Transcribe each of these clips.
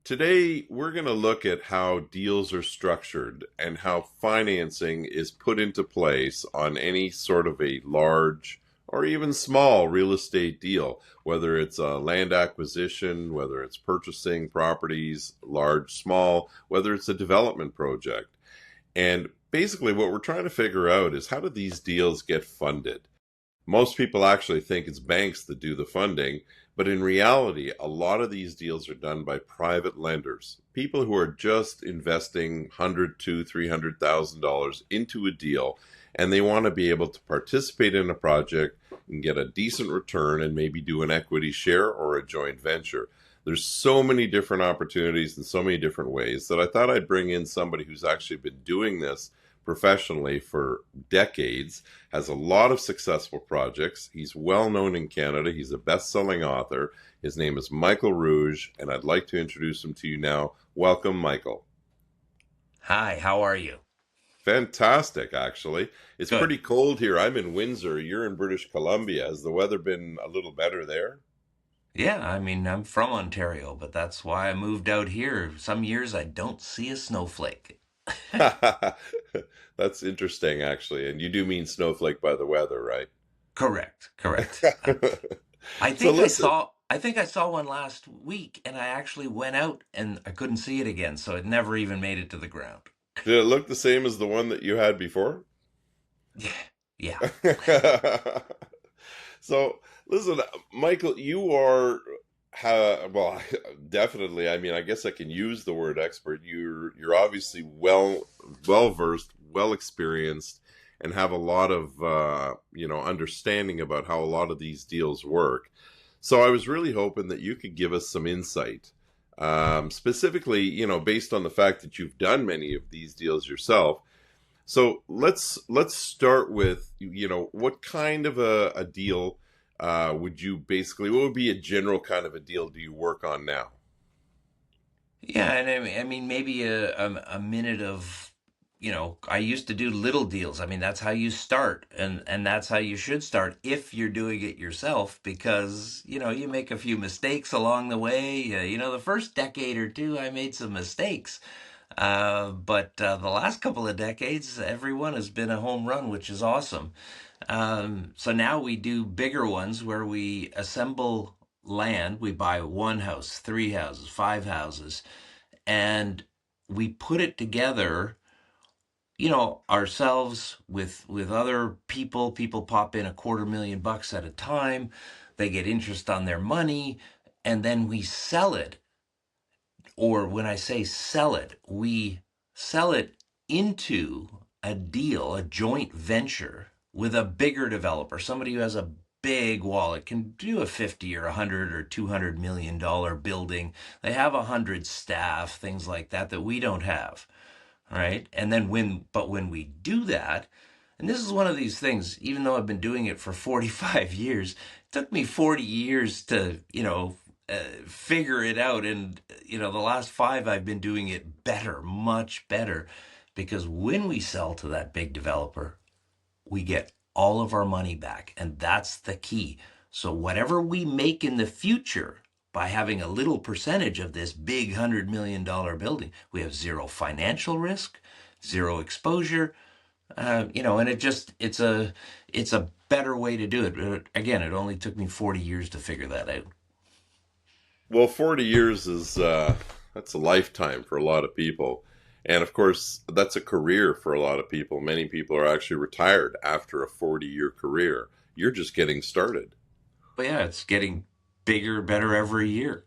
Today, we're going to look at how deals are structured and how financing is put into place on any sort of a large or even small real estate deal, whether it's a land acquisition, whether it's purchasing properties, large, small, whether it's a development project. And basically, what we're trying to figure out is how do these deals get funded? Most people actually think it's banks that do the funding, but in reality, a lot of these deals are done by private lenders, people who are just investing 100 to $300,000 into a deal, and they want to be able to participate in a project and get a decent return and maybe do an equity share or a joint venture. There's so many different opportunities in so many different ways that I thought I'd bring in somebody who's actually been doing this professionally for decades, has a lot of successful projects. He's well known in Canada. He's a best-selling author. His name is Michael Rouge, and I'd like to introduce him to you now. Welcome, Michael. Hi, how are you? Fantastic, actually. It's Good. pretty cold here. I'm in Windsor. You're in British Columbia. Has the weather been a little better there? Yeah, I'm from Ontario, but that's why I moved out here. Some years I don't see a snowflake. That's interesting, actually. And you do mean snowflake by the weather, right? Correct, correct. I So think I listen, saw I think I saw one last week and I actually went out and I couldn't see it again, so it never even made it to the ground. did it look the same as the one that you had before? Yeah. Yeah. So, listen, Michael, you are, well, definitely. I mean, I guess I can use the word expert. You're obviously well versed, well experienced, and have a lot of understanding about how a lot of these deals work. So, I was really hoping that you could give us some insight, specifically, based on the fact that you've done many of these deals yourself. So let's start with what kind of a deal would you basically what would be a general kind of a deal do you work on now? Yeah, and I mean maybe a minute of, I used to do little deals. I mean, that's how you start, and that's how you should start if you're doing it yourself, because you make a few mistakes along the way. The first decade or two, I made some mistakes, but the last couple of decades, everyone has been a home run, which is awesome. So now we do bigger ones where we assemble land. We buy one house, three houses, five houses, and we put it together, ourselves with other people. People pop in $250,000 at a time. They get interest on their money, and then we sell it. Or when I say sell it, we sell it into a deal, a joint venture with a bigger developer, somebody who has a big wallet, can do a 50 or 100 or $200 million building. They have 100 staff, things like that that we don't have. Right. And then when we do that, and this is one of these things, even though I've been doing it for 45 years, it took me 40 years to, figure it out. And, the last five, I've been doing it better, much better, because when we sell to that big developer, we get all of our money back. And that's the key. So whatever we make in the future by having a little percentage of this big $100 million building, we have zero financial risk, zero exposure, and it's a better way to do it. But again, it only took me 40 years to figure that out. Well, 40 years is that's a lifetime for a lot of people. And of course, that's a career for a lot of people. Many people are actually retired after a 40-year career. You're just getting started. But yeah, it's getting bigger, better every year.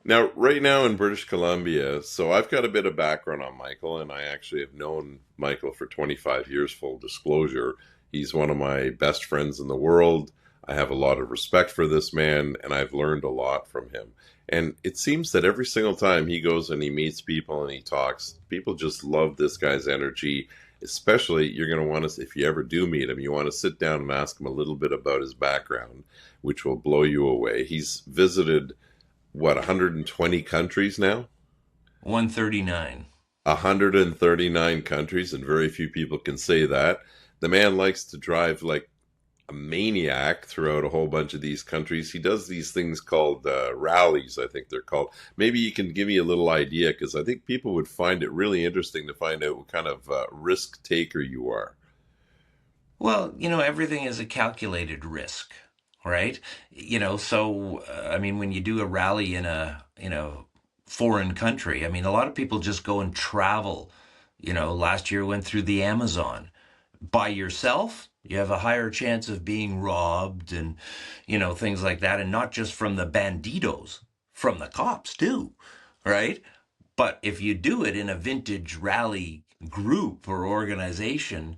Now, right now in British Columbia, so I've got a bit of background on Michael, and I actually have known Michael for 25 years, full disclosure. He's one of my best friends in the world. I have a lot of respect for this man, and I've learned a lot from him. And it seems that every single time he goes and he meets people and he talks, people just love this guy's energy. Especially, you're going to want to, if you ever do meet him, you want to sit down and ask him a little bit about his background, which will blow you away. He's visited what 120 countries now. 139. 139 countries, and very few people can say that. The man likes to drive like a maniac throughout a whole bunch of these countries. He does these things called rallies, I think they're called. Maybe you can give me a little idea because I think people would find it really interesting to find out what kind of risk taker you are. Well, everything is a calculated risk, right? So I mean, when you do a rally in a foreign country, I mean, a lot of people just go and travel. Last year went through the Amazon by yourself. You have a higher chance of being robbed and things like that, and not just from the banditos, from the cops too, right? But if you do it in a vintage rally group or organization,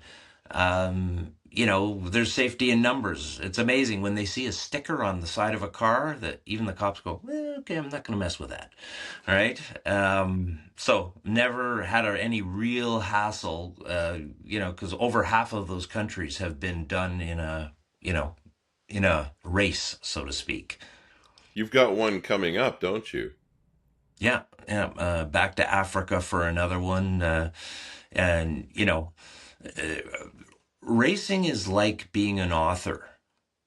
there's safety in numbers. It's amazing when they see a sticker on the side of a car that even the cops go, okay, I'm not going to mess with that. All right. So never had any real hassle, because over half of those countries have been done you know, in a race, so to speak. You've got one coming up, don't you? Yeah. Yeah. Back to Africa for another one. And, uh, racing is like being an author.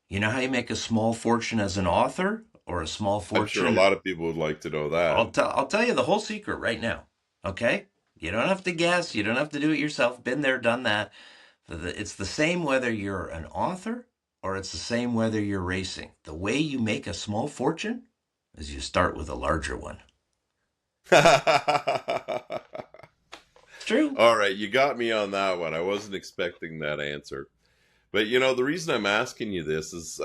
You know how you make a small fortune as an author or a small I'm sure a fortune? lot of people would like to know that. I'll tell you the whole secret right now. Okay? You don't have to guess, you don't have to do it yourself. Been there, done that. It's the same whether you're an author or it's the same whether you're racing. The way you make a small fortune is you start with a larger one. It's true. All right, you got me on that one. I wasn't expecting that answer. But the reason I'm asking you this is,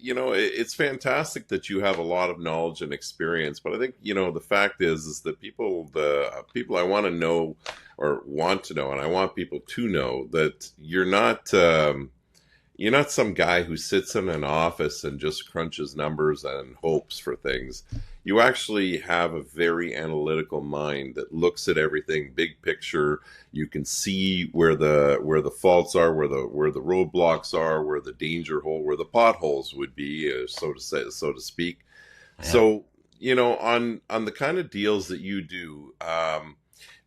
it's fantastic that you have a lot of knowledge and experience. But I think the fact is that the people I want to know or want to know, and I want people to know that you're not some guy who sits in an office and just crunches numbers and hopes for things. You actually have a very analytical mind that looks at everything big picture. You can see where the faults are, where the roadblocks are, where the danger hole, where the potholes would be, so to speak. Yeah. So on the kind of deals that you do,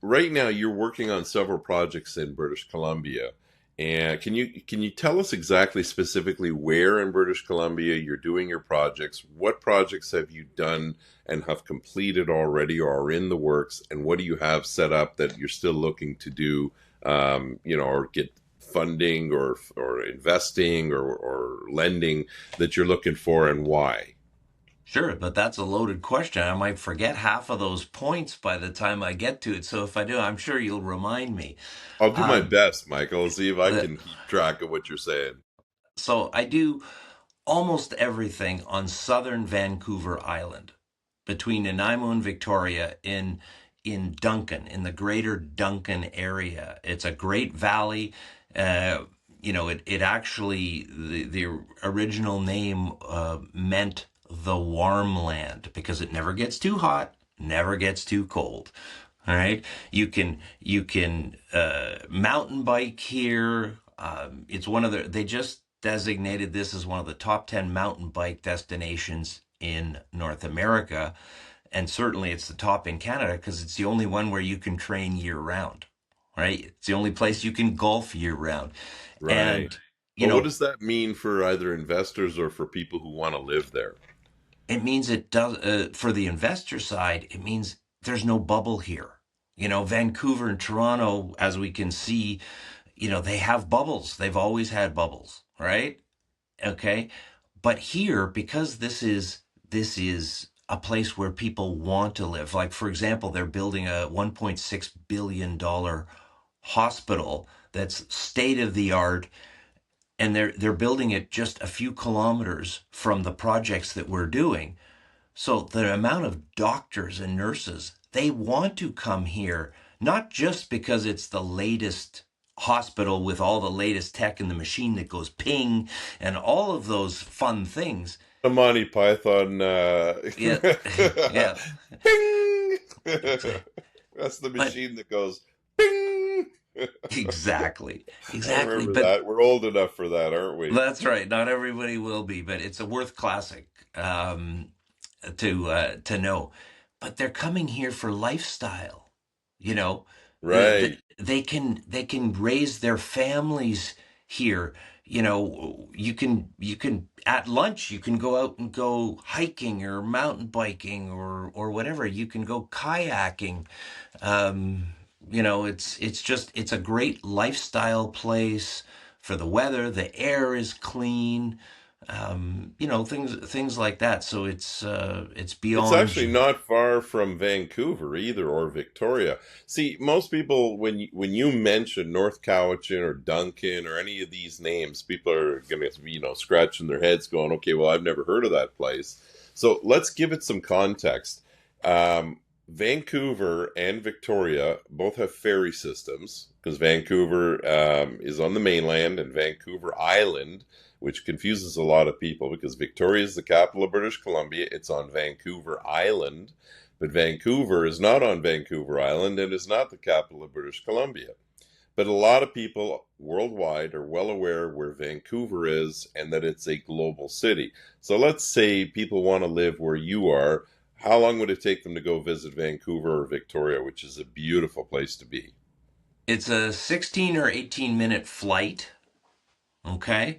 right now you're working on several projects in British Columbia. And can you tell us exactly specifically where in British Columbia you're doing your projects? What projects have you done and have completed already or are in the works? And what do you have set up that you're still looking to do, or get funding or investing or lending that you're looking for and why? Sure, but that's a loaded question. I might forget half of those points by the time I get to it. So if I do, I'm sure you'll remind me. I'll do my Um, best, Michael, and see if I the, can keep track of what you're saying. so I do almost everything on southern Vancouver Island, between Nanaimo and Victoria, in Duncan, in the greater Duncan area. It's a great valley. It actually, the original name meant the warm land because it never gets too hot, never gets too cold. All right, you can mountain bike here. It's one of they just designated this as one of the top 10 mountain bike destinations in North America, and certainly it's the top in Canada because it's the only one where you can train year round. Right, it's the only place you can golf year round, Right. and you But what know does that mean for either investors or for people who want to live there? it means it does for the investor side. It means there's no bubble here. Vancouver and Toronto, as we can see, they have bubbles. They've always had bubbles, right? Okay. But here, because this is a place where people want to live. Like, for example, they're building a $1.6 billion hospital that's state of the art, and they're building it just a few kilometers from the projects that we're doing. So the amount of doctors and nurses, they want to come here, not just because it's the latest hospital with all the latest tech and the machine that goes ping and all of those fun things. The Monty Python, Yeah, yeah, Bing! exactly. That's the But machine that goes Bing! exactly, I exactly. remember But that. We're old enough for that, aren't we? that's right. Not everybody will be, but it's a worth classic to know. But they're coming here for lifestyle. You know, Right. they can raise their families here. you can at lunch you can go out and go hiking or mountain biking or whatever. You can go kayaking. um it's a great lifestyle place for the weather. The air is clean. Things like that. So it's It's beyond. actually not far from Vancouver either, or Victoria. See, most people when you mention North Cowichan or Duncan or any of these names, people are going to scratching their heads, going, "Okay, well, I've never heard of that place." So let's give it some context. Vancouver and Victoria both have ferry systems because Vancouver is on the mainland, and Vancouver Island, which confuses a lot of people because Victoria is the capital of British Columbia. It's on Vancouver Island, but Vancouver is not on Vancouver Island and is not the capital of British Columbia. But a lot of people worldwide are well aware where Vancouver is and that it's a global city. So let's say people want to live where you are. How long would it take them to go visit Vancouver or Victoria, which is a beautiful place to be? It's a 16 or 18-minute flight. Okay.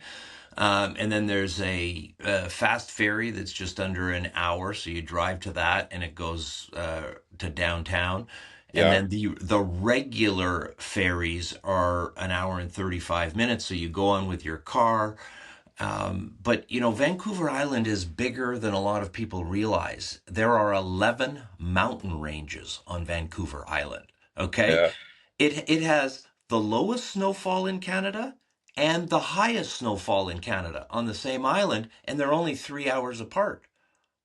And then there's a fast ferry that's just under an hour, so you drive to that, and it goes to downtown. And Yeah, then the regular ferries are an hour and 35 minutes, so you go on with your car. But Vancouver Island is bigger than a lot of people realize. There are 11 mountain ranges on Vancouver Island. Okay, yeah. it has the lowest snowfall in Canada and the highest snowfall in Canada on the same island, and they're only 3 hours apart.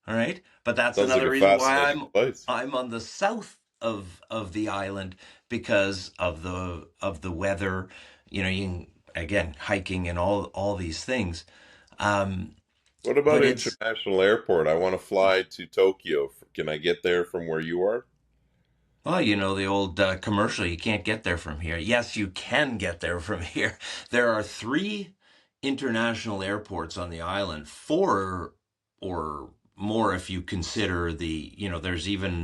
All right, but that's Sounds like another a reason why fascinating I'm place. I'm on the south of the island, because of the weather. You can, again, hiking and all these things. Um, What about but it's International Airport? I want to fly to Tokyo. Can I get there from where you are? Well, the old commercial, you can't get there from here. Yes, you can get there from here. There are three international airports on the island, four or more if you consider there's even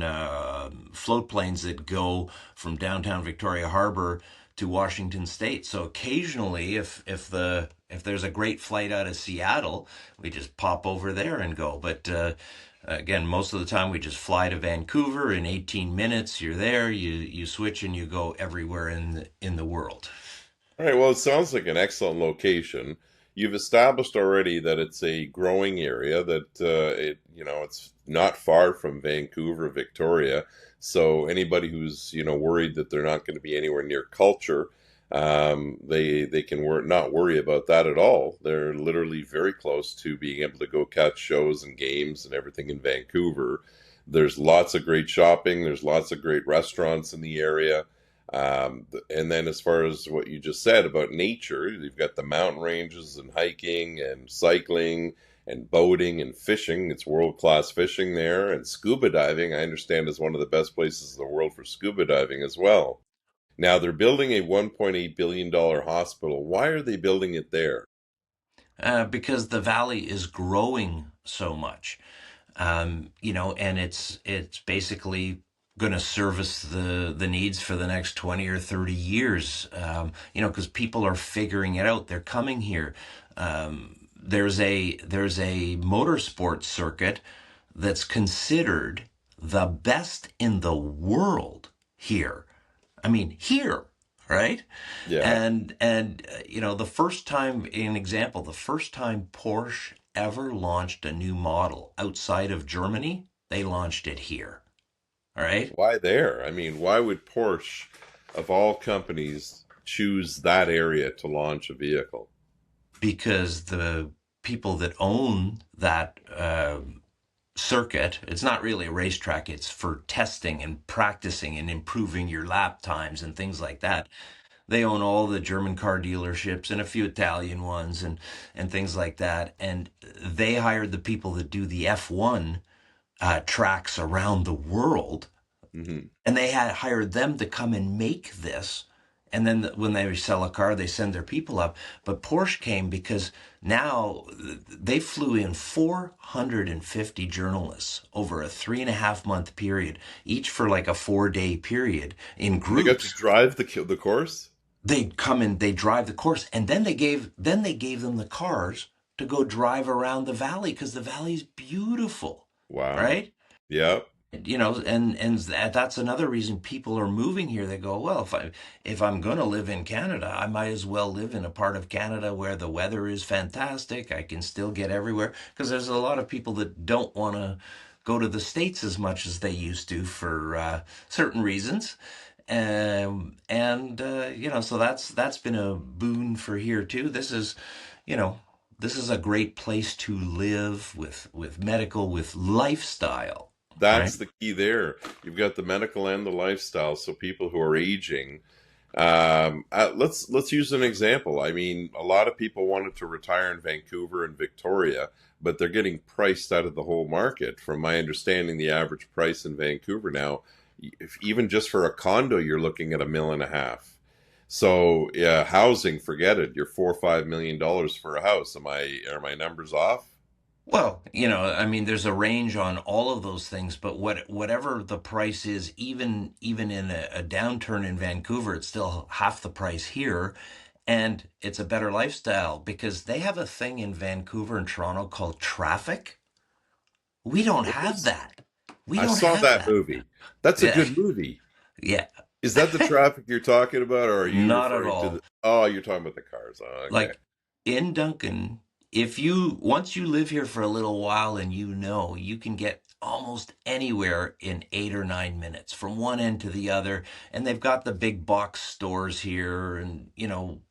float planes that go from downtown Victoria Harbor to Washington State. So occasionally, if there's a great flight out of Seattle, we just pop over there and go. But again, most of the time we just fly to Vancouver. In 18 minutes, you're there. You switch and you go everywhere in the world. All right, well, it sounds like an excellent location. You've established already that it's a growing area, that it's not far from Vancouver, Victoria. So anybody who's, worried that they're not going to be anywhere near culture, they can not worry about that at all. They're literally very close to being able to go catch shows and games and everything in Vancouver. There's lots of great shopping. There's lots of great restaurants in the area. And then, as far as what you just said about nature, you've got the mountain ranges and hiking and cycling and boating and fishing. It's world class fishing there. And scuba diving, I understand, is one of the best places in the world for scuba diving as well. Now, they're building a $1.8 billion hospital. Why are they building it there? Because the valley is growing so much. And it's basically going to service the needs for the next 20 or 30 years. Because people are figuring it out. They're coming here. There's a motorsports circuit that's considered the best in the world here. I mean, here, right? Yeah. And the first time, an example, the first time Porsche ever launched a new model outside of Germany, they launched it here. All right? Why there? I mean, why would Porsche, of all companies, choose that area to launch a vehicle? Because the people that own that circuit, it's not really a racetrack, it's for testing and practicing and improving your lap times and things like that. They own all the German car dealerships and a few Italian ones and things like that. And they hired the people that do the F1 tracks around the world, Hmm. and they had hired them to come and make this. And then when they sell a car, they send their people up. But Porsche came because now they flew in 450 journalists over a 3.5 month period, each for like a 4-day period in They got to groups. drive the course. they'd come and they drive the course, and then they gave them the cars to go drive around the valley because the valley's beautiful, Wow. right? Yep. And that's another reason people are moving here. They go, well, if I'm going to live in Canada, I might as well live in a part of Canada where the weather is fantastic. I can still get everywhere because there's a lot of people that don't want to go to the States as much as they used to for certain reasons. So that's been a boon for here too. You know, this is a great place to live with medical, with lifestyle, right? That's the key there. You've got the medical and the lifestyle. So people who are aging, let's use an example. I mean, a lot of people wanted to retire in Vancouver and Victoria, but they're getting priced out of the whole market. From my understanding, the average price in Vancouver now, if, even just for a condo, you're looking at $1.5 million. So yeah, housing, forget it. You're $4 or $5 million for a house. Are my numbers off? Well, I mean, there's a range on all of those things, but whatever the price is, even in a downturn in Vancouver, it's still half the price here, and it's a better lifestyle because they have a thing in Vancouver and Toronto called traffic. We don't What have is? that. We I don't saw have that that. movie. That's a Yeah, good movie. yeah, Is that the traffic you're talking about, or are you not at referring to the? all. Oh, you're talking about the cars. Oh, okay. Like in Duncan, if you once you live here for a little while and you can get almost anywhere in 8 or 9 minutes from one end to the other. And they've got the big box stores here and,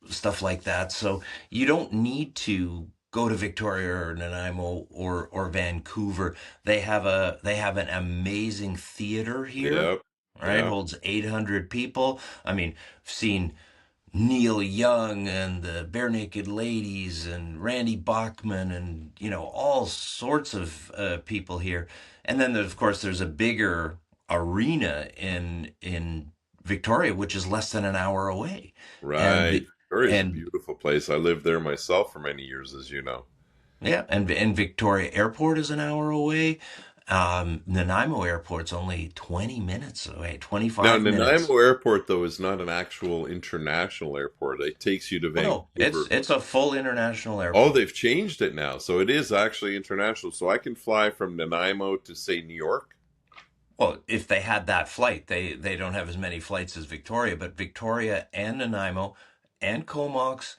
stuff like that. So you don't need to go to Victoria or Nanaimo or Vancouver. They have an amazing theater here. Yep. Right, Yeah. holds 800 people. I mean, I've seen Neil Young and the Bare Naked Ladies and Randy Bachman and all sorts of people here. And then of course there's a bigger arena in Victoria, which is less than an hour away. And Right. the Victoria's a and beautiful place. I lived there myself for many years, as you know. yeah, and Victoria Airport is an hour away. Nanaimo Airport's only 20 minutes away, Now, 25 minutes. Nanaimo Airport, though, is not an actual international airport. It takes you to Oh no, it's Vancouver. it's a full international Oh, airport. they've changed it now, so it is actually international. So I can fly from Nanaimo to, say, New York. Well, if they had that flight, they don't have as many flights as Victoria, but Victoria and Nanaimo and Comox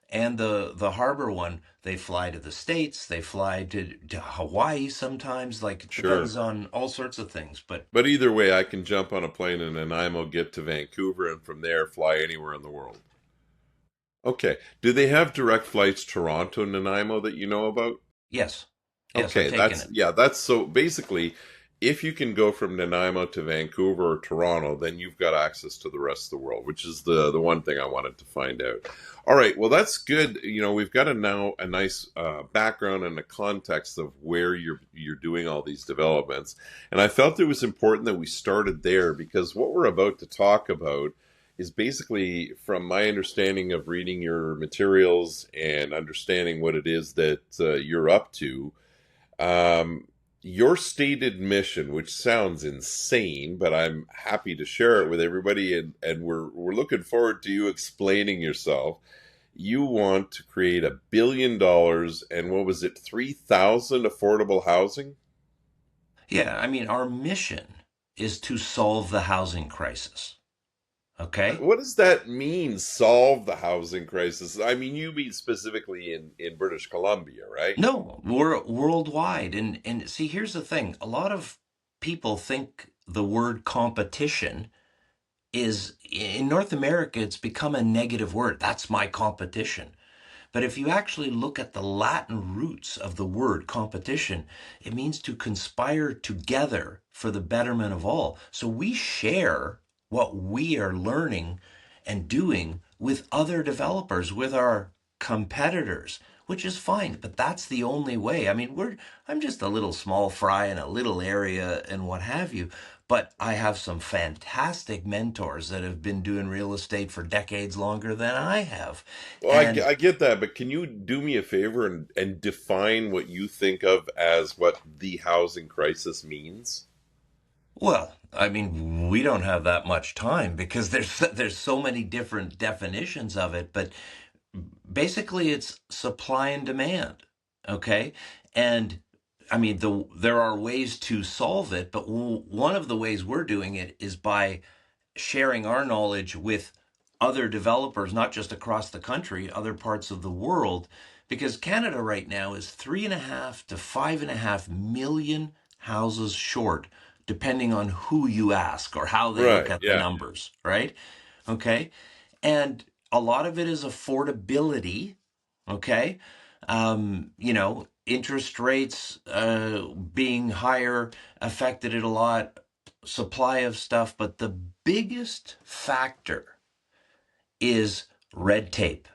and the harbor one, they fly to the States, they fly to Hawaii sometimes, like it Sure. depends on all sorts of things. But But either way, I can jump on a plane in Nanaimo, get to Vancouver, and from there fly anywhere in the world. Okay. Do they have direct flights Toronto, Nanaimo that you know about? yes, yes, I've Okay, taken that's it. yeah, that's so basically if you can go from Nanaimo to Vancouver or Toronto, then you've got access to the rest of the world, which is the one thing I wanted to find out. All right, well that's good. We've got now a nice background and a context of where you're doing all these developments, and I felt it was important that we started there because what we're about to talk about is basically, from my understanding of reading your materials and understanding what it is that you're up to, um, your stated mission, which sounds insane, but I'm happy to share it with everybody, and we're looking forward to you explaining yourself. You want to create $1 billion and what was it, 3,000 affordable housing? Yeah, I mean, our mission is to solve the housing crisis. Okay? What does that mean, solve the housing crisis? I mean, you mean specifically in British Columbia, right? No, we're worldwide. And see, here's the thing. A lot of people think the word competition is in North America, it's become a negative word. That's my competition. But if you actually look at the Latin roots of the word competition, it means to conspire together for the betterment of all. So we share what we are learning and doing with other developers, with our competitors, which is fine, but that's the only way. I mean, I'm just a little small fry in a little area and what have you, but I have some fantastic mentors that have been doing real estate for decades longer than I have. Well, And I get that, but can you do me a favor and define what you think of as what the housing crisis means? Well, I mean, we don't have that much time because there's so many different definitions of it, but basically it's supply and demand, okay? And I mean, there are ways to solve it, but one of the ways we're doing it is by sharing our knowledge with other developers, not just across the country, other parts of the world, because Canada right now is 3.5 to 5.5 million houses short, depending on who you ask or how they look Right. at the Yeah. numbers, right? Okay. And a lot of it is affordability. Okay. Interest rates being higher affected it a lot, supply of stuff, but the biggest factor is red tape.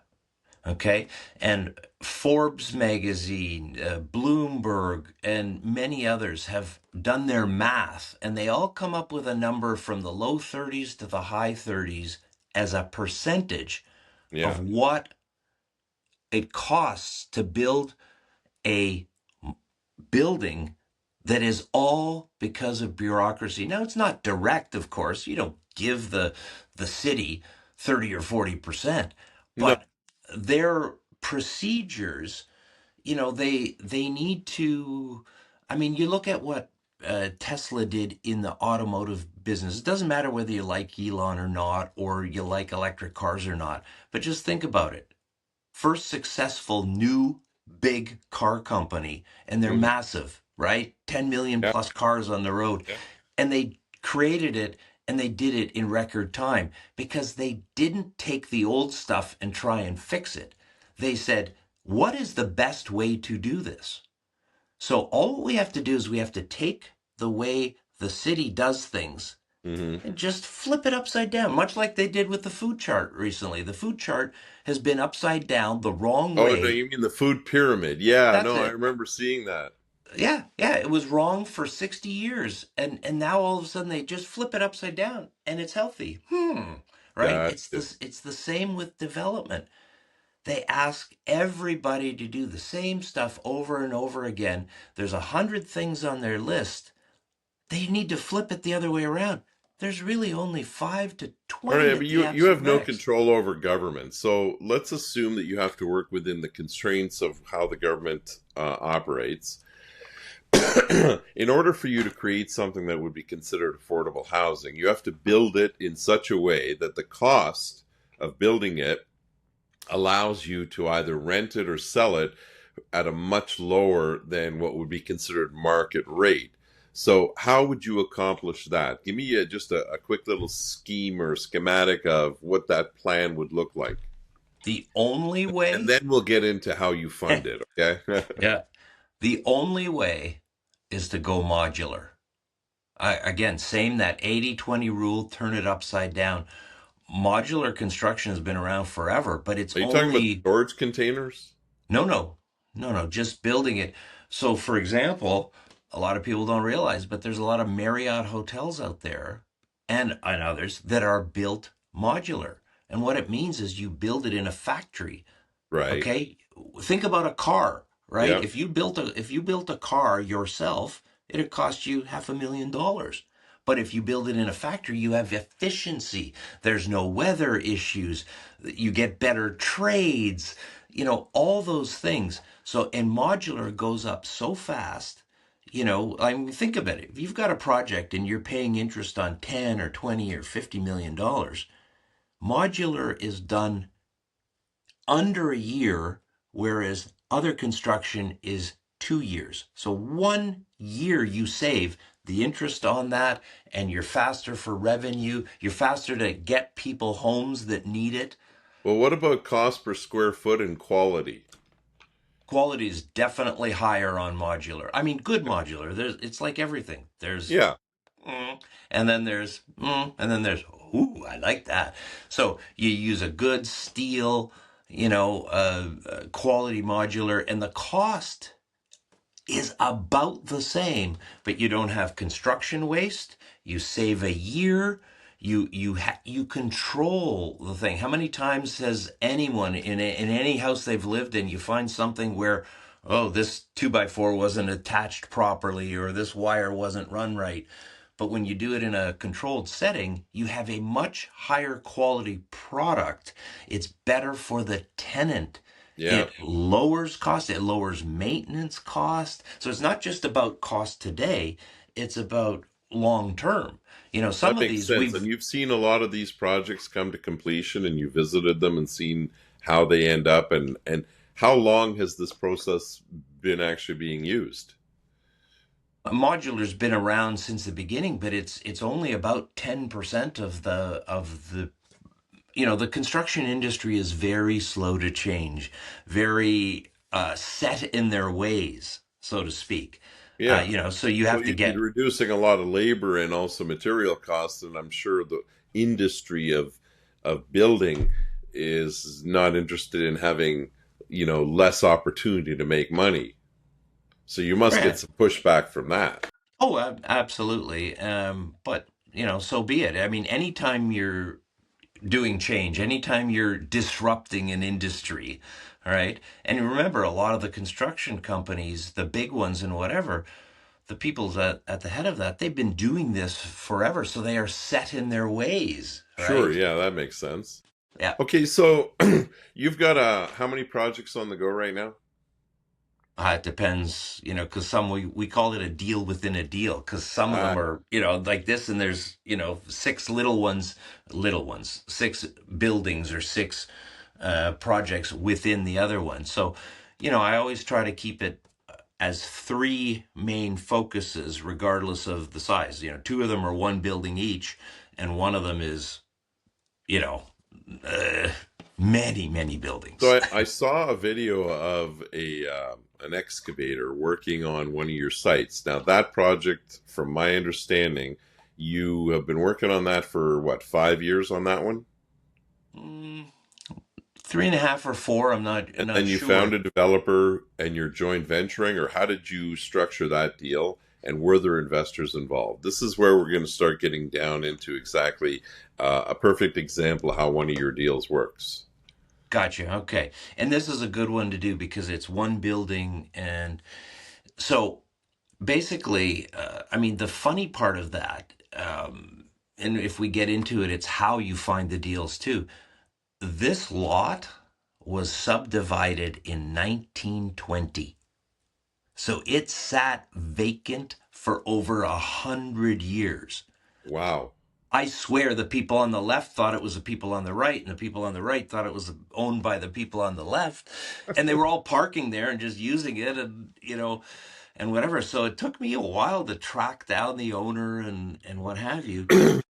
Okay. And Forbes magazine, Bloomberg, and many others have done their math, and they all come up with a number from the low 30s to the high 30s as a percentage of Yeah. what it costs to build a building that is all because of bureaucracy. Now, it's not direct, of course. You don't give the city 30 or 40%, No. but their procedures, they need to. I mean, you look at what Tesla did in the automotive business. It doesn't matter whether you like Elon or not, or you like electric cars or not, but just think about it. First successful new big car company, and they're Hmm. massive, right? 10 million Yeah. plus cars on the road. Yeah. And they created it, and they did it in record time because they didn't take the old stuff and try and fix it. They said, what is the best way to do this? So all we have to do is we have to take the way the city does things Hmm. and just flip it upside down, much like they did with the food chart recently. The food chart has been upside down the wrong Oh, no, way. you mean the food pyramid? Yeah. That's No, I it. remember seeing that. Yeah, yeah, it was wrong for 60 years, and now all of a sudden they just flip it upside down and it's healthy. Right? Gotcha. It's the same with development. They ask everybody to do the same stuff over and over again. There's 100 things on their list. They need to flip it the other way around. There's really only 5 to All 20 right, at but the you absolute have no max. control over government. So let's assume that you have to work within the constraints of how the government operates. In order for you to create something that would be considered affordable housing, you have to build it in such a way that the cost of building it allows you to either rent it or sell it at a much lower than what would be considered market rate. So, how would you accomplish that? Give me just a quick little scheme or schematic of what that plan would look like. The only And way, then we'll get into how you fund it, okay? yeah, the only way is to go modular. Again, same that 80/20 rule, turn it upside down. Modular construction has been around forever, but it's Are you talking about only, storage containers? no, no, no, no, just building it. So, for example, a lot of people don't realize, but there's a lot of Marriott hotels out there and others that are built modular. And what it means is you build it in a factory. Right. Okay, think about a car, right? Yeah. If you built a car yourself, it'd cost you $500,000. But if you build it in a factory, you have efficiency. There's no weather issues. You get better trades, all those things. So, and modular goes up so fast. I mean, think about it. If you've got a project and you're paying interest on 10 or 20 or $50 million, modular is done under a year, whereas other construction is 2 years. So 1 year you save the interest on that, and you're faster for revenue. You're faster to get people homes that need it. Well, what about cost per square foot and quality? Quality is definitely higher on modular. I mean, good modular. It's like everything. There's Yeah. and then and then there's ooh, I like that. So you use a good steel, quality modular, and the cost is about the same, but you don't have construction waste. You save a year. You control the thing. How many times has anyone in any house they've lived in, you find something where, oh, this 2x4 wasn't attached properly, or this wire wasn't run right? But when you do it in a controlled setting, you have a much higher quality product. It's better for the tenant. Yeah, It lowers cost, it lowers maintenance cost. So it's not just about cost today, it's about long term. Some that of makes these sense. And we've you've seen a lot of these projects come to completion, and you visited them and seen how they end up, and how long has this process been actually being used? Modular's been around since the beginning, but it's only about 10% of the the construction industry is very slow to change, very set in their ways, so to speak. Yeah. So you So have to you'd be get reducing a lot of labor and also material costs, and I'm sure the industry of building is not interested in having, less opportunity to make money. So you must get right. some pushback from that. Oh, absolutely. But so be it. I mean, anytime you're doing change, anytime you're disrupting an industry, all right. And remember, a lot of the construction companies, the big ones and whatever, the people that at the head of that, they've been doing this forever, so they are set in their ways, Sure, right? yeah, that makes sense. Yeah. Okay, so you've got how many projects on the go right now? It depends, because some we call it a deal within a deal, because some of Uh, them are, like this, and there's, six little ones, six buildings or six projects within the other one. So, I always try to keep it as three main focuses, regardless of the size. Two of them are one building each, and one of them is, you know, uh, many, many buildings. so I saw a video of a an excavator working on one of your sites. Now that project, from my understanding, you have been working on that for what, 5 years on that one, Mm, 3.5 or 4, I'm and not then you found sure. a developer and you're joint venturing, or how did you structure that deal? And were there investors involved? This is where we're going to start getting down into exactly a perfect example of how one of your deals works. Gotcha. Okay. And this is a good one to do because it's one building. And so basically, I mean, the funny part of that, and if we get into it, it's how you find the deals too. This lot was subdivided in 1920. So it sat vacant for over 100 years. Wow. I swear the people on the left thought it was the people on the right, and the people on the right thought it was owned by the people on the left. And they were all parking there and just using it and whatever. So it took me a while to track down the owner and what have you.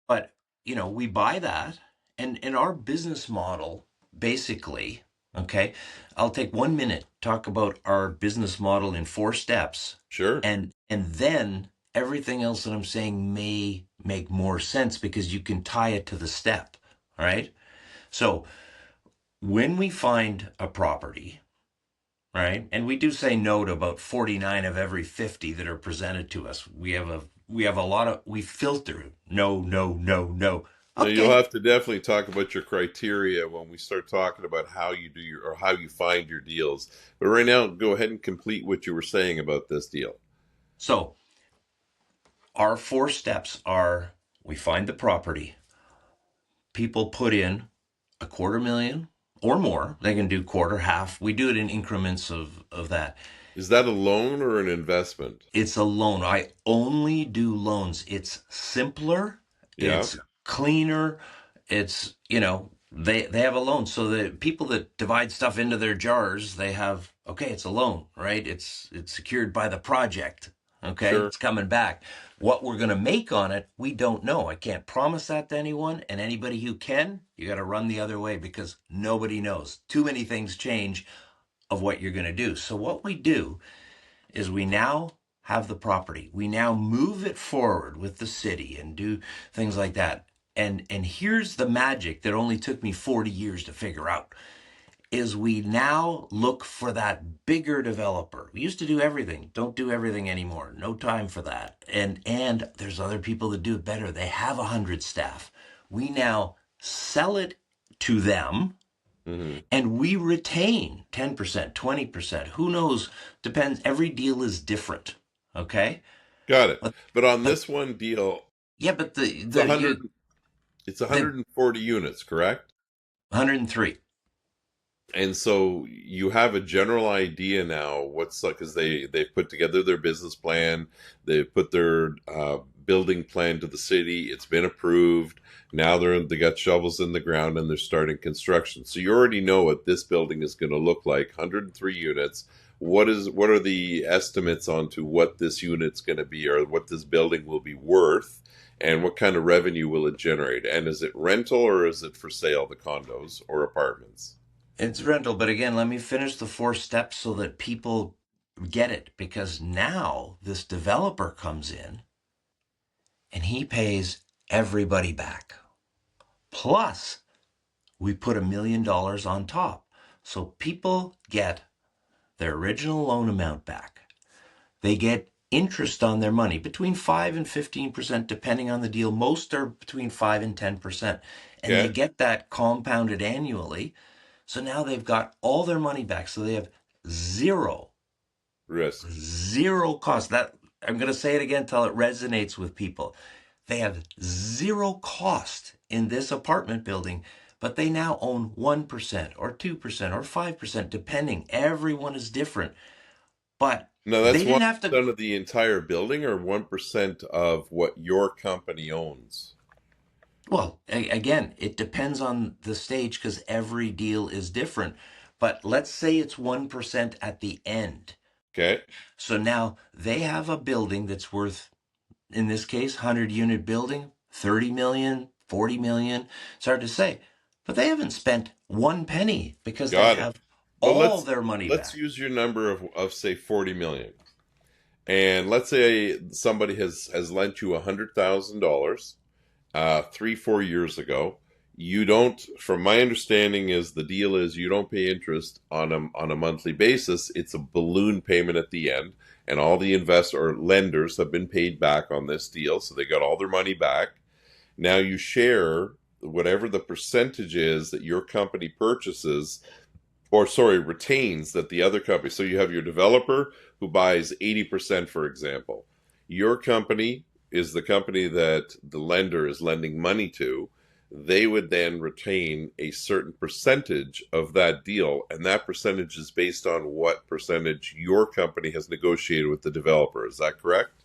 But, we buy that. And in our business model, basically, okay, I'll take 1 minute, talk about our business model in 4 steps, Sure. and then everything else that I'm saying may make more sense because you can tie it to the step. All right. So when we find a property, right, and we do say no to about 49 of every 50 that are presented to us. We have a lot of we filter no, no, no, no. Now you'll Okay. have to definitely talk about your criteria when we start talking about how you do your or how you find your deals. But right now, go ahead and complete what you were saying about this deal. So our 4 steps are: we find the property, people put in a 250,000 or more. They can do quarter, half. We do it in increments of that. Is that a loan or an investment? It's a loan. I only do loans. It's simpler, Yeah, it's cleaner, it's, they have a loan. So the people that divide stuff into their jars, they have, okay, it's a loan, right? It's secured by the project. Okay, sure. it's coming back. What we're going to make on it, we don't know. I can't promise that to anyone, and anybody who can, you got to run the other way because nobody knows. Too many things change of what you're going to do. So what we do is we now have the property. We now move it forward with the city and do things like that. And here's the magic that only took me 40 years to figure out is we now look for that bigger developer. We used to do everything. Don't do everything anymore. No time for that. And there's other people that do it better. They have 100 staff. We now sell it to them Hmm. and we retain 10%, 20%. Who knows? Depends. Every deal is different. Okay. Got it. But, But on but this one deal, Yeah, but It's 100. you It's the 140 units, correct? 103. And so you have a general idea now what's like, because they've put together their business plan, they've put their building plan to the city, it's been approved. Now they got shovels in the ground and they're starting construction. So you already know what this building is going to look like. 103 units. What are the estimates onto what this unit's going to be, or what this building will be worth, and what kind of revenue will it generate? And is it rental or is it for sale, the condos or apartments? It's rental, but again, let me finish the four steps so that people get it, because now this developer comes in and he pays everybody back. Plus, we put $1 million on top. So people get their original loan amount back. They get interest on their money between 5 and 15%, depending on the deal. Most are between 5 and 10%. And they Okay, get that compounded annually. So now they've got all their money back. So they have zero, risk. zero cost. That I'm going to say it again until it resonates with people. They have zero cost in this apartment building, but they now own 1% or 2% or 5%, depending. Everyone is different. But No, they that's didn't have to. 1% of the entire building, or 1% of what your company owns. Well, again, it depends on the stage because every deal is different. But let's say it's 1% at the end. Okay, So now they have a building that's worth, in this case, 100-unit building, 30 million, 40 million. It's hard to say. But they haven't spent one penny because they got it. have But all their money let's back. use your number of say 40 million. And let's say somebody has lent you $100,000 3 4 years ago. You don't, from my understanding, is the deal is you don't pay interest on a monthly basis. It's a balloon payment at the end, and all the investor or lenders have been paid back on this deal, so they got all their money back. Now you share whatever the percentage is that your company purchases, or sorry, retains, that the other company. So you have your developer who buys 80%, for example. Your company is the company that the lender is lending money to. They would then retain a certain percentage of that deal, and that percentage is based on what percentage your company has negotiated with the developer. Is that correct?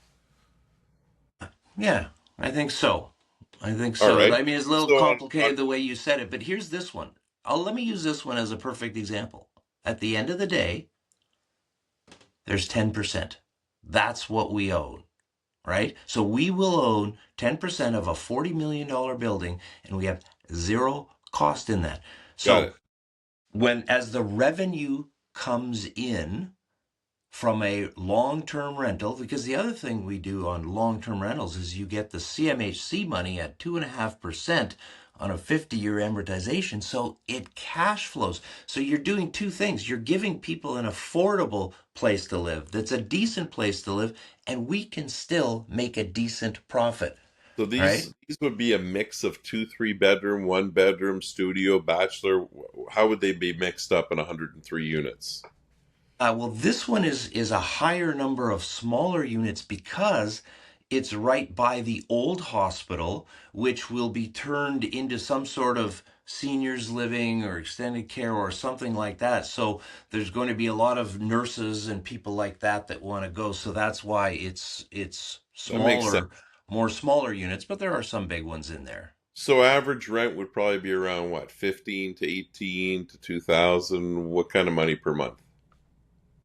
Yeah, I think so. I think All so. right. I mean, it's a little So complicated the way you said it, but here's this one. Let me use this one as a perfect example. At the end of the day, there's 10%. That's what we own, right? So we will own 10% of a $40 million building, and we have zero cost in that. got So it. as the revenue comes in, from a long-term rental, because the other thing we do on long-term rentals is you get the CMHC money at 2.5% on a 50-year amortization, so it cash flows. So you're doing two things. You're giving people an affordable place to live that's a decent place to live, and we can still make a decent profit, So right? these would be a mix of two, three bedroom, one bedroom, studio, bachelor. How would they be mixed up in 103 units? Well, this one is a higher number of smaller units because it's right by the old hospital, which will be turned into some sort of seniors living or extended care or something like that. So there's going to be a lot of nurses and people like that that want to go. So that's why it's That makes sense. smaller, more smaller units, but there are some big ones in there. So average rent would probably be around what, 15 to 18 to 2000. What kind of money per month?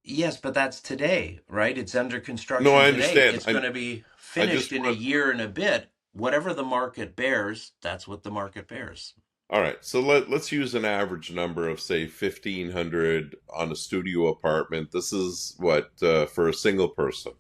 Yes, but that's today, right? It's under No, construction I today. understand. It's going to be I finished just in a want. year and a bit. Whatever the market bears, that's what the market bears. All right, so let's use an average number of say 1,500 on a studio apartment. This is what for a single person,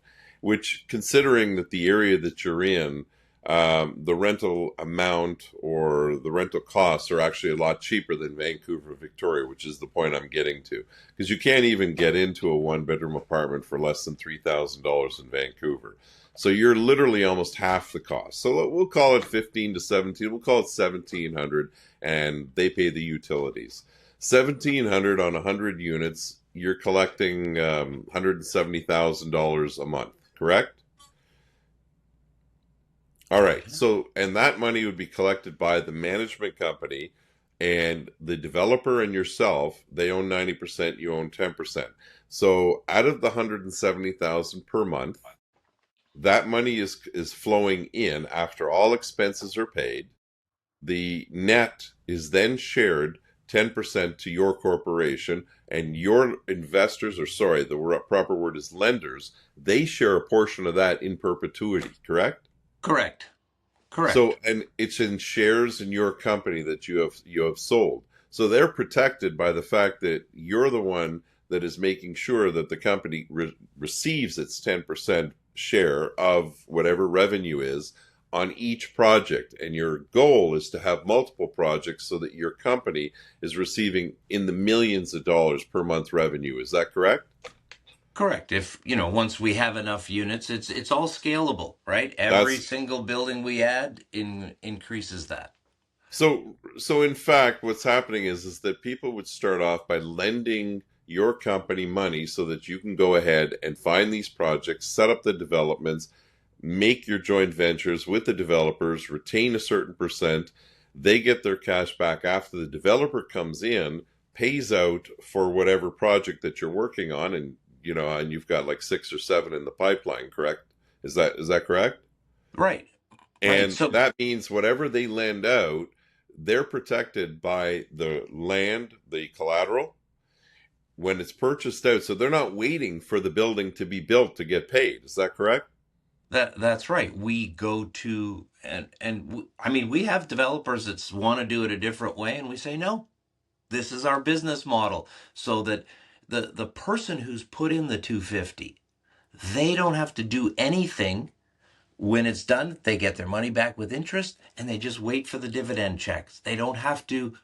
which, considering that the area that you're in, the rental amount or the rental costs are actually a lot cheaper than Vancouver, Victoria, which is the point I'm getting to. Because you can't even get into a one bedroom apartment for less than $3,000 in Vancouver. So you're literally almost half the cost. So we'll call it 15 to 17. We'll call it 1,700, and they pay the utilities. 1,700 on 100 units, you're collecting $170,000 a month, correct? All right. So, and that money would be collected by the management company and the developer and yourself. They own 90%, you own 10%. So, out of the 170,000 per month, that money is flowing in after all expenses are paid. The net is then shared 10% to your corporation, and your investors, or sorry, the proper word is lenders, they share a portion of that in perpetuity, correct? Correct. So, Correct. and it's in shares in your company that you have sold. So they're protected by the fact that you're the one that is making sure that the company receives its 10% share of whatever revenue is on each project. And your goal is to have multiple projects so that your company is receiving in the millions of dollars per month revenue. Is that correct? Correct. If, once we have enough units, it's all scalable, right? Every That's single building we add increases that. So in fact, what's happening is that people would start off by lending your company money so that you can go ahead and find these projects, set up the developments, make your joint ventures with the developers, retain a certain percent. They get their cash back after the developer comes in, pays out for whatever project that you're working on, and and you've got like six or seven in the pipeline, correct? Is that correct? Right. Right. And So that means whatever they lend out, they're protected by the land, the collateral, when it's purchased out. So they're not waiting for the building to be built to get paid. Is that correct? that's right. We go to I mean, we have developers that want to do it a different way, and we say no. This is our business model, so that the person who's put in the 250, they don't have to do anything. When it's done, they get their money back with interest, and they just wait for the dividend checks. They don't have to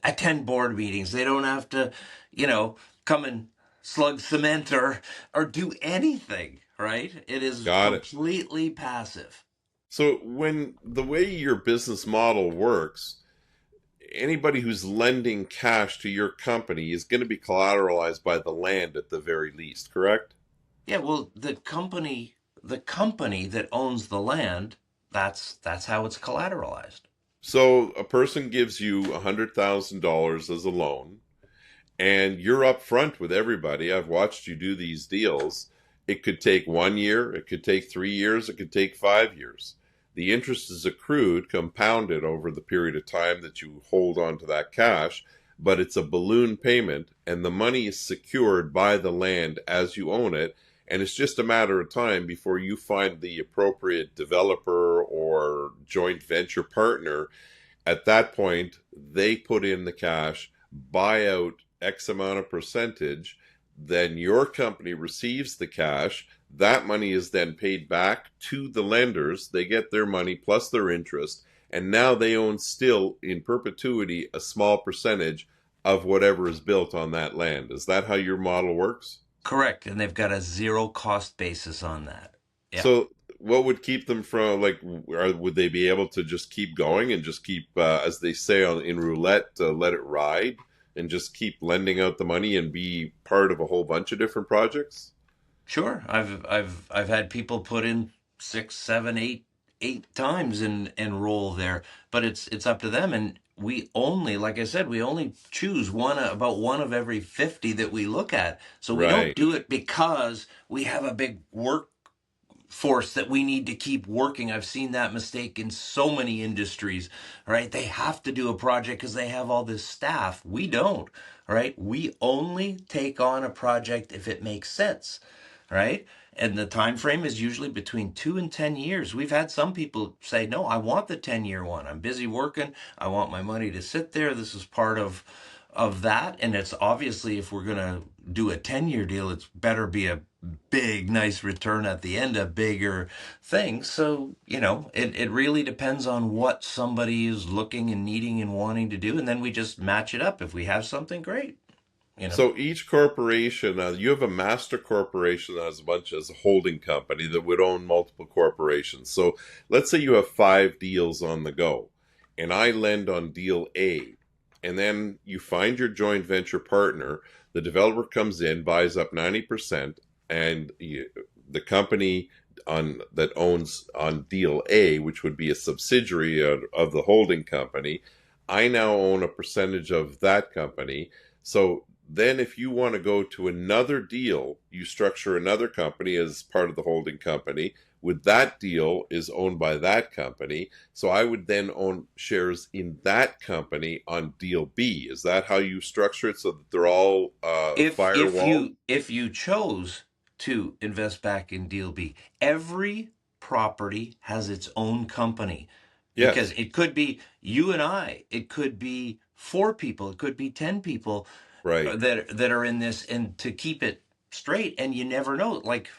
attend board meetings. They don't have to, you know, come and slug cement or do anything, right? It is Got it. completely passive. So when the way your business model works, anybody who's lending cash to your company is going to be collateralized by the land at the very least, correct? Yeah, well, the company that owns the land, that's how it's collateralized. So a person gives you $100,000 as a loan, and you're upfront with everybody. I've watched you do these deals. It could take 1 year, it could take 3 years, it could take 5 years. The interest is accrued, compounded over the period of time that you hold on to that cash, but it's a balloon payment, and the money is secured by the land as you own it. And it's just a matter of time before you find the appropriate developer or joint venture partner. At that point, they put in the cash, buy out X amount of percentage, then your company receives the cash. That money is then paid back to the lenders. They get their money plus their interest, and now they own still in perpetuity a small percentage of whatever is built on that land. Is that how your model works? Correct, and they've got a zero cost basis on that. Yeah. So what would keep them from would they be able to just keep going and just keep as they say in roulette, let it ride and just keep lending out the money and be part of a whole bunch of different projects? Sure. I've had people put in six, seven, eight times and roll there, but it's up to them. And we only, like I said, we only choose about one of every 50 that we look at. So we don't Right. do it because we have a big workforce that we need to keep working. I've seen that mistake in so many industries, right? They have to do a project because they have all this staff. We don't, right? We only take on a project if it makes sense, right? And the time frame is usually between 2 and 10 years. We've had some people say, "No, I want the 10-year one. I'm busy working. I want my money to sit there. This is part of that." And it's obviously, if we're gonna do a 10-year deal, it's better be a big, nice return at the end, a bigger thing. So, it really depends on what somebody is looking and needing and wanting to do, and then we just match it up. If we have something, great, you know. So each corporation, you have a master corporation that has a bunch as a holding company that would own multiple corporations. So let's say you have 5 deals on the go, and I lend on deal A, and then you find your joint venture partner. The developer comes in, buys up 90%, and the company that owns on deal A, which would be a subsidiary of the holding company. I now own a percentage of that company. So then if you want to go to another deal, you structure another company as part of the holding company. With that deal is owned by that company. So I would then own shares in that company on deal B. Is that how you structure it so that they're all If firewalled? you chose to invest back in deal B, every property has its own company, because Yes, it could be you and I, it could be four people, it could be 10 people right, that are in this, and to keep it straight, and you never know, like,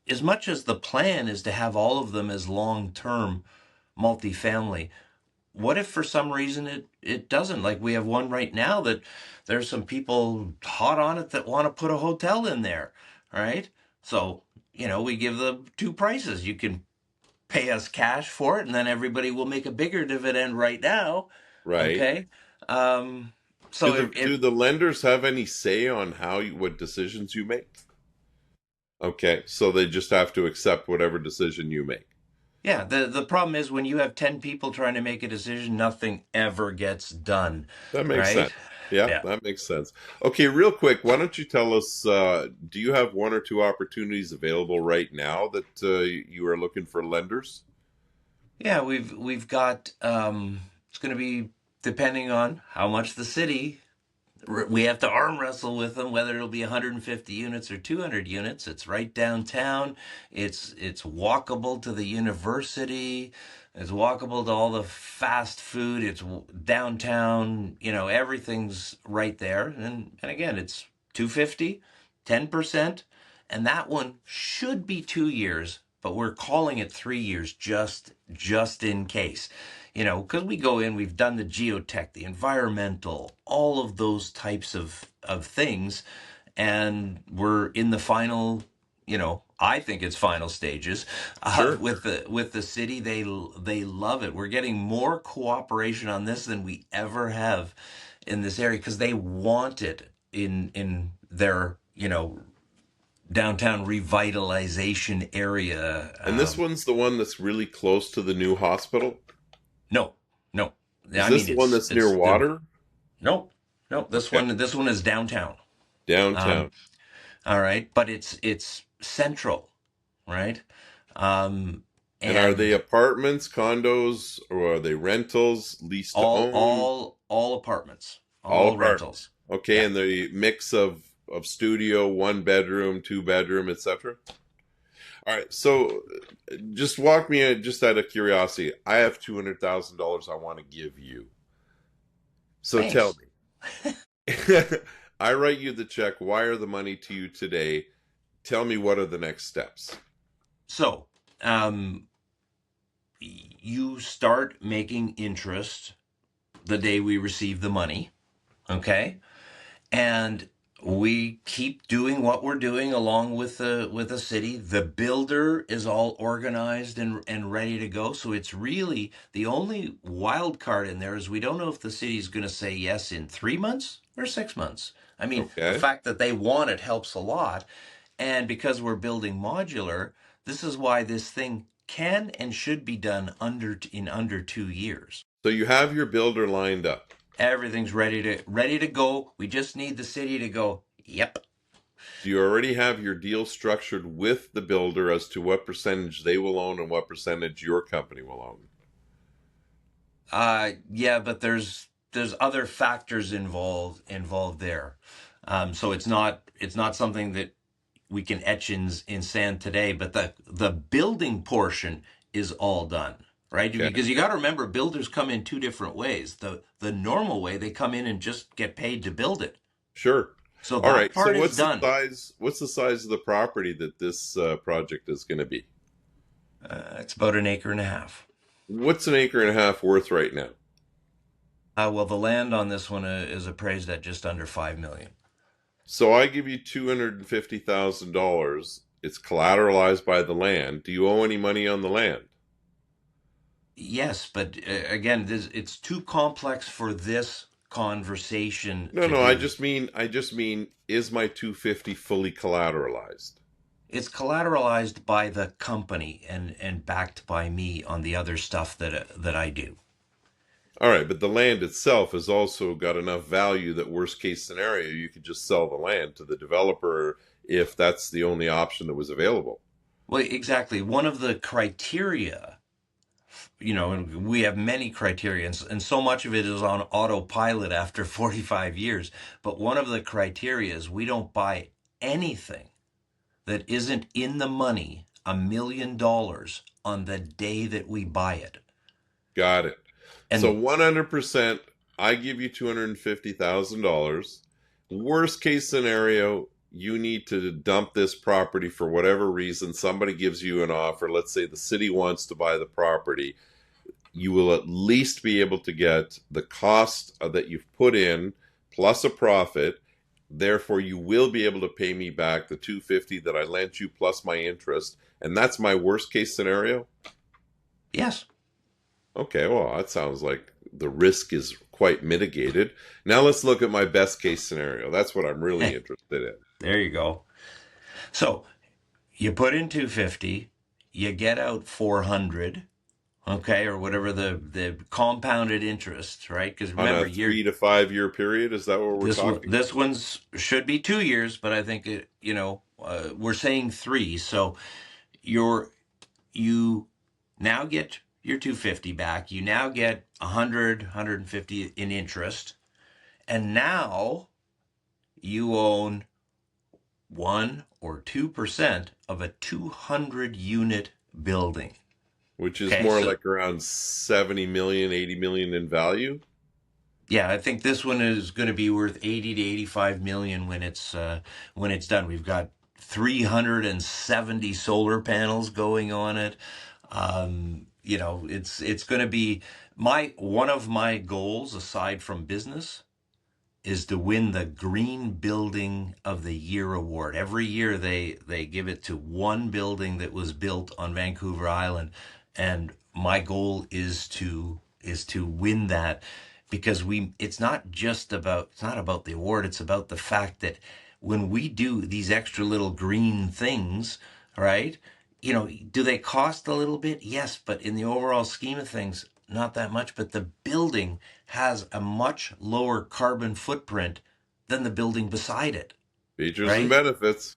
as much as the plan is to have all of them as long-term multifamily, what if for some reason it doesn't? Like, we have one right now that there's some people hot on it that want to put a hotel in there, right? So, we give them two prices. You can pay us cash for it, and then everybody will make a bigger dividend right now. right. Okay. Um, Do so the do the lenders have any say on what decisions you make? Okay, so they just have to accept whatever decision you make. yeah, the problem is when you have 10 people trying to make a decision, nothing ever gets done, That makes right? sense. Yeah, Yeah. that makes sense. Okay, real quick, why don't you tell us, do you have one or two opportunities available right now that you are looking for lenders? Yeah, we've got it's going to be depending on how much the city, we have to arm wrestle with them, whether it'll be 150 units or 200 units. It's right downtown. It's walkable to the university. It's walkable to all the fast food. It's downtown. Everything's right there. And again, it's 250, 10%, and that one should be 2 years, but we're calling it 3 years just in case. Because we go in, we've done the geotech, the environmental, all of those types of things, and we're in the final, I think it's final stages Sure. with the city. They love it. We're getting more cooperation on this than we ever have in this area, because they want it in their downtown revitalization area. And this one's the one that's really close to the new hospital? No, no. Is I this mean, the one that's near it's the water? no, no. This Okay. one is downtown. Downtown. Um, all right, but it's central, right? Um, And are they and apartments, condos, or are they rentals, lease to all own? all all apartments, All all apartments. rentals. Okay, Yeah. and the mix of studio, one bedroom, two bedroom, etc. All right, so just walk me just out of curiosity. I have $200,000 I want to give you. So tell Thanks. me. I write you the check, wire the money to you today. Tell me what are the next steps. So, you start making interest the day we receive the money, okay? And we keep doing what we're doing along with the city. The builder is all organized and ready to go. So it's really the only wild card in there is we don't know if the city's going to say yes in 3 months or 6 months. I mean, the Okay. fact that they want it helps a lot. And because we're building modular, this is why this thing can and should be done in under 2 years. So you have your builder lined up. Everything's ready to go. We just need the city to go, yep. Do you already have your deal structured with the builder as to what percentage they will own and what percentage your company will own? Yeah, but there's other factors involved there. So it's not something that we can etch in sand today, but the building portion is all done, right? Okay. Because you got to remember, builders come in two different ways. The normal way, they come in and just get paid to build it. Sure. So All that right. So part is done. what's the size of the property that this project is going to be? It's about an acre and a half. What's an acre and a half worth right now? Well, the land on this one is appraised at just under 5 million. So I give you $250,000. It's collateralized by the land. Do you owe any money on the land? Yes, but again, it's too complex for this conversation No, to no, give. I just mean is my 250 fully collateralized? it's collateralized by the company and backed by me on the other stuff that I do. All right, but the land itself has also got enough value that worst case scenario, you could just sell the land to the developer if that's the only option that was available. Well, exactly. One of the criteria, and we have many criteria, and so much of it is on autopilot after 45 years. But one of the criteria is we don't buy anything that isn't in the money $1 million on the day that we buy it. Got it. So And 100%, I give you $250,000. Worst case scenario, you need to dump this property for whatever reason. Somebody gives you an offer. Let's say the city wants to buy the property. You will at least be able to get the cost that you've put in plus a profit. Therefore, you will be able to pay me back the 250 that I lent you plus my interest. And that's my worst case scenario. yes, Okay, well, that sounds like the risk is quite mitigated. Now let's look at my best case scenario. That's what I'm really interested in. there you go. So you put in 250, you get out 400, okay, or whatever the compounded interest, right? Because On remember, a 3 to 5 year period, is that what we're talking? this one's should be 2 years, but I think we're saying three. So you're you now get your 250 back. You now get 150 in interest, and now you own 1 or 2% of a 200 unit building. Which is Okay, more so like around 70 million, 80 million in value. yeah, I think this one is going to be worth 80 to 85 million when it's done. We've got 370 solar panels going on it. It's going to be my one of my goals aside from business is to win the Green Building of the Year award. Every year they give it to one building that was built on Vancouver Island, and my goal is to win that because we it's not about the award, it's about the fact that when we do these extra little green things, right? Do they cost a little bit? Yes, but in the overall scheme of things, not that much. But the building has a much lower carbon footprint than the building beside it, Features and right? benefits.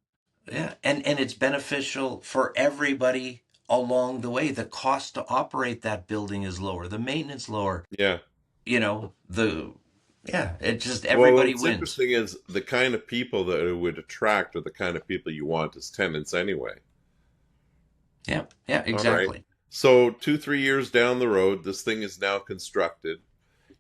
Yeah, and it's beneficial for everybody along the way. The cost to operate that building is lower, the maintenance lower. Yeah. The yeah, it just Well, everybody what's wins. interesting is the kind of people that it would attract are the kind of people you want as tenants anyway. Yeah, yeah, All right. exactly. So 2, 3 years down the road, this thing is now constructed.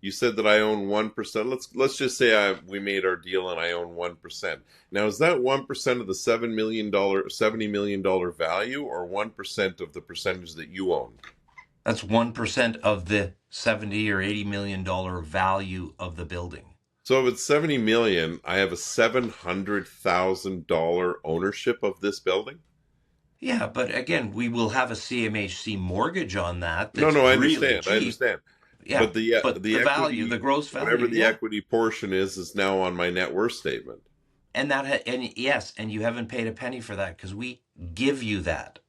You said that I own 1%. Let's just say we made our deal and I own 1%. Now, is that 1% of the $70 million value, or 1% of the percentage that you own? That's 1% of the 70 or $80 million value of the building. So if it's 70 million, I have a $700,000 ownership of this building. Yeah, but again, we will have a CMHC mortgage on that No, that's no, I really understand. I cheap. understand. Yeah, But the but the the value, the equity, gross whatever value, the yeah. equity portion is now on my net worth statement. And yes, and you haven't paid a penny for that because we give you that,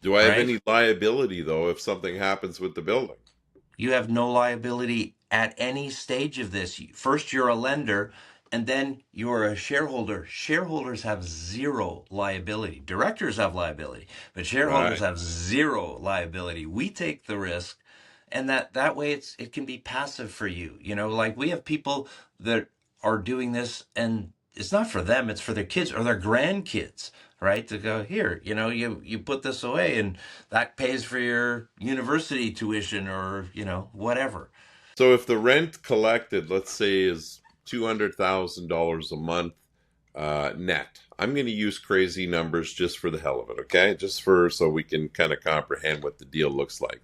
Do I have right? any liability though if something happens with the building? You have no liability at any stage of this. First, you're a lender, and then you're a shareholder. Shareholders have zero liability. Directors have liability, but shareholders Right. have zero liability. We take the risk, and that way it can be passive for you. Like we have people that are doing this, and it's not for them; it's for their kids or their grandkids, right? To go here, you put this away, and that pays for your university tuition or whatever. So if the rent collected, let's say, is $200,000 a month net, I'm going to use crazy numbers just for the hell of it, okay? Just for so we can kind of comprehend what the deal looks like.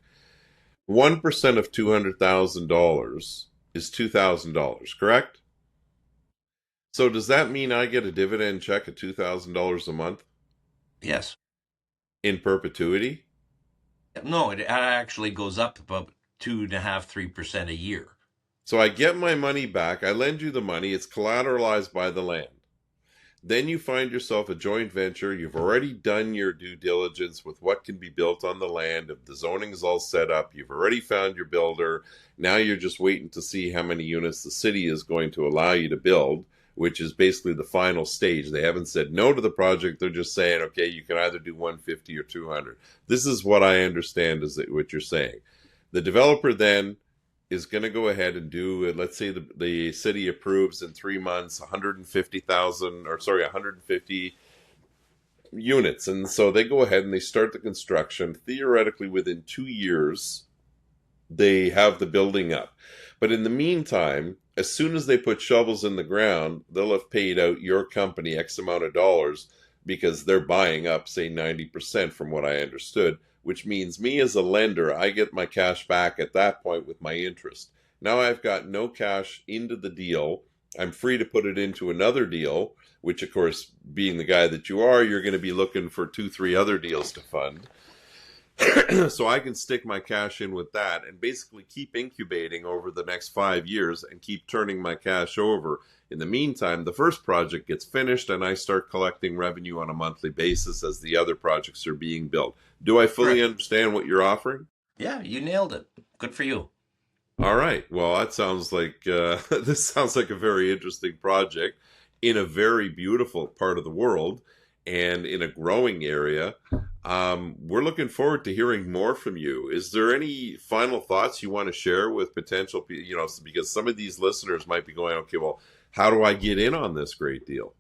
1% of $200,000 is $2,000, correct? So does that mean I get a dividend check of $2,000 a month Yes. in perpetuity? No, it actually goes up about 2.5, 3% a year. So I get my money back. I lend you the money. It's collateralized by the land. Then you find yourself a joint venture. You've already done your due diligence with what can be built on the land. If the zoning is all set up, you've already found your builder. Now you're just waiting to see how many units the city is going to allow you to build, which is basically the final stage. They haven't said no to the project. They're just saying, okay, you can either do 150 or 200. This is what I understand is what you're saying. The developer then is going to go ahead and do, let's say the city approves in 3 months 150,000, or sorry, 150 units. And so they go ahead and they start the construction. Theoretically, within 2 years, they have the building up. But in the meantime, as soon as they put shovels in the ground, they'll have paid out your company X amount of dollars because they're buying up, say, 90% from what I understood, which means me as a lender, I get my cash back at that point with my interest. Now I've got no cash into the deal. I'm free to put it into another deal, which, of course, being the guy that you are, you're going to be looking for two, three other deals to fund. So I can stick my cash in with that and basically keep incubating over the next 5 years and keep turning my cash over. In the meantime, the first project gets finished and I start collecting revenue on a monthly basis as the other projects are being built. Do I fully Correct. understand what you're offering? Yeah, you nailed it. Good for you. All right. Well, that sounds like this sounds like a very interesting project in a very beautiful part of the world and in a growing area. We're looking forward to hearing more from you. Is there any final thoughts you want to share with potential people? Because some of these listeners might be going, okay, well, how do I get in on this great deal?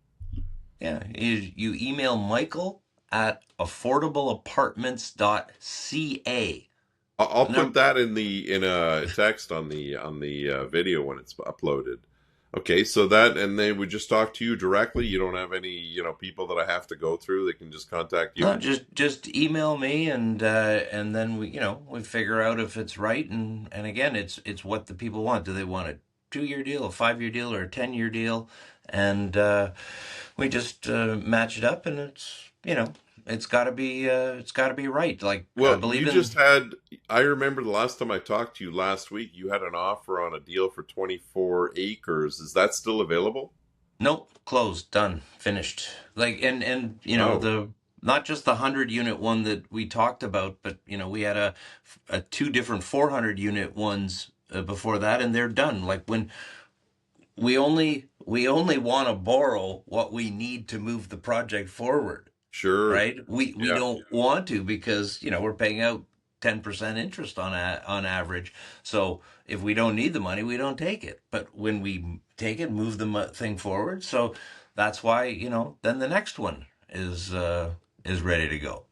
Yeah, you email Michael at affordableapartments.ca. I'll put Num- that in a text on the video when it's uploaded. Okay, so that, and they would just talk to you directly. You don't have any, people that I have to go through. They can just contact you. No, just email me and then we figure out if it's right and again it's what the people want. Do they want a 2 year deal, a 5 year deal, or a 10 year deal? And we just match it up and it's got to be right. Like I Well, believe you in. just had, I remember the last time I talked to you last week, you had an offer on a deal for 24 acres. Is that still available? Nope, closed, done, finished. Like and Oh, the not just the 100 unit one that we talked about, but we had a two different 400 unit ones before that, and they're done. Like when we only want to borrow what we need to move the project forward, sure. right? We Yeah. don't want to because we're paying out 10% interest on average. So if we don't need the money, we don't take it. But when we take it, move the thing forward. So that's why then the next one is ready to go.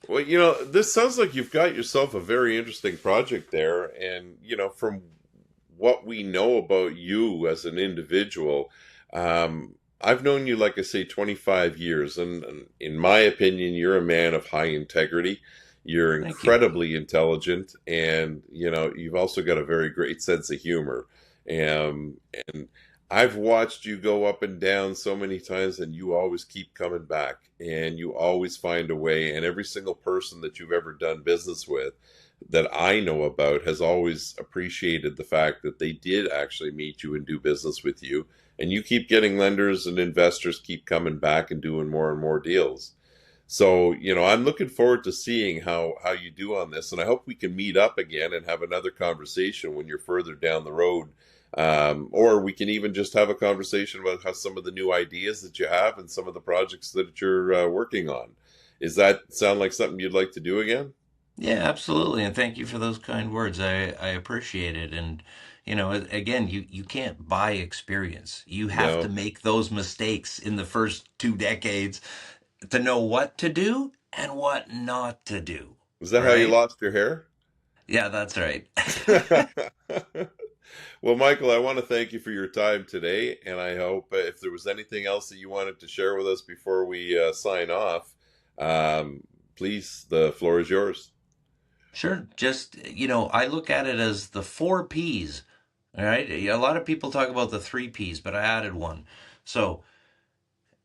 Well, this sounds like you've got yourself a very interesting project there. And, from what we know about you as an individual, I've known you, like I say, 25 years. And in my opinion, you're a man of high integrity. You're Thank you. incredibly intelligent. And, you've also got a very great sense of humor. And I've watched you go up and down so many times, and you always keep coming back, and you always find a way. And every single person that you've ever done business with that I know about has always appreciated the fact that they did actually meet you and do business with you. And you keep getting lenders and investors keep coming back and doing more and more deals. So, I'm looking forward to seeing how you do on this. And I hope we can meet up again and have another conversation when you're further down the road. Or we can even just have a conversation about how some of the new ideas that you have and some of the projects that you're working on. Is that sound like something you'd like to do again? Yeah, absolutely. And thank you for those kind words. I appreciate it. And again, you can't buy experience. You have to No. make those mistakes in the first 2 decades to know what to do and what not to do, Is that how you right? lost your hair? Yeah, that's right. Well, Michael, I want to thank you for your time today, and I hope if there was anything else that you wanted to share with us before we sign off, um, please, the floor is yours. Sure. Just, I look at it as the 4 Ps. All right. A lot of people talk about the 3 Ps, but I added one. So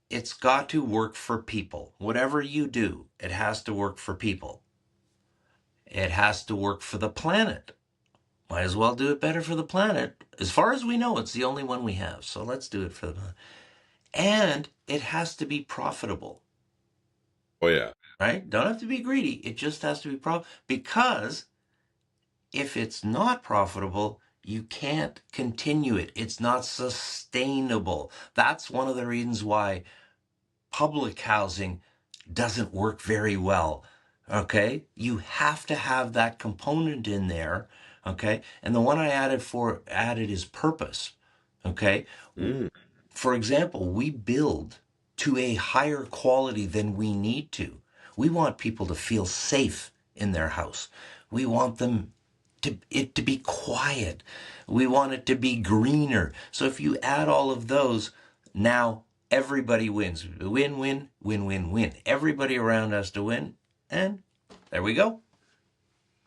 it's got to work for people. Whatever you do, it has to work for people. It has to work for the planet. Might as well do it better for the planet. As far as we know, it's the only one we have. So let's do it for the planet. And it has to be profitable, Oh yeah. right? Don't have to be greedy. It just has to be profitable, because if it's not profitable, you can't continue it. It's not sustainable. That's one of the reasons why public housing doesn't work very well. Okay? You have to have that component in there. Okay? And the one I added is purpose. Okay? Mm. For example, we build to a higher quality than we need to. We want people to feel safe in their house. We want it to be quiet. We want it to be greener. So if you add all of those, now everybody wins. Win, win, win, win, win. Everybody around has to win. And there we go.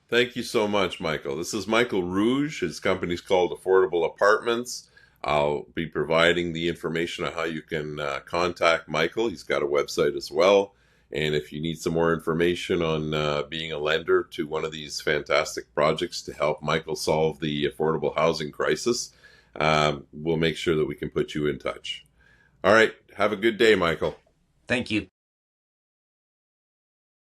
Thank you so much, Michael. This is Michael Rouge. His company's called Affordable Apartments. I'll be providing the information on how you can contact Michael. He's got a website as well. And if you need some more information on being a lender to one of these fantastic projects to help Michael solve the affordable housing crisis, we'll make sure that we can put you in touch. All right. Have a good day, Michael. Thank you.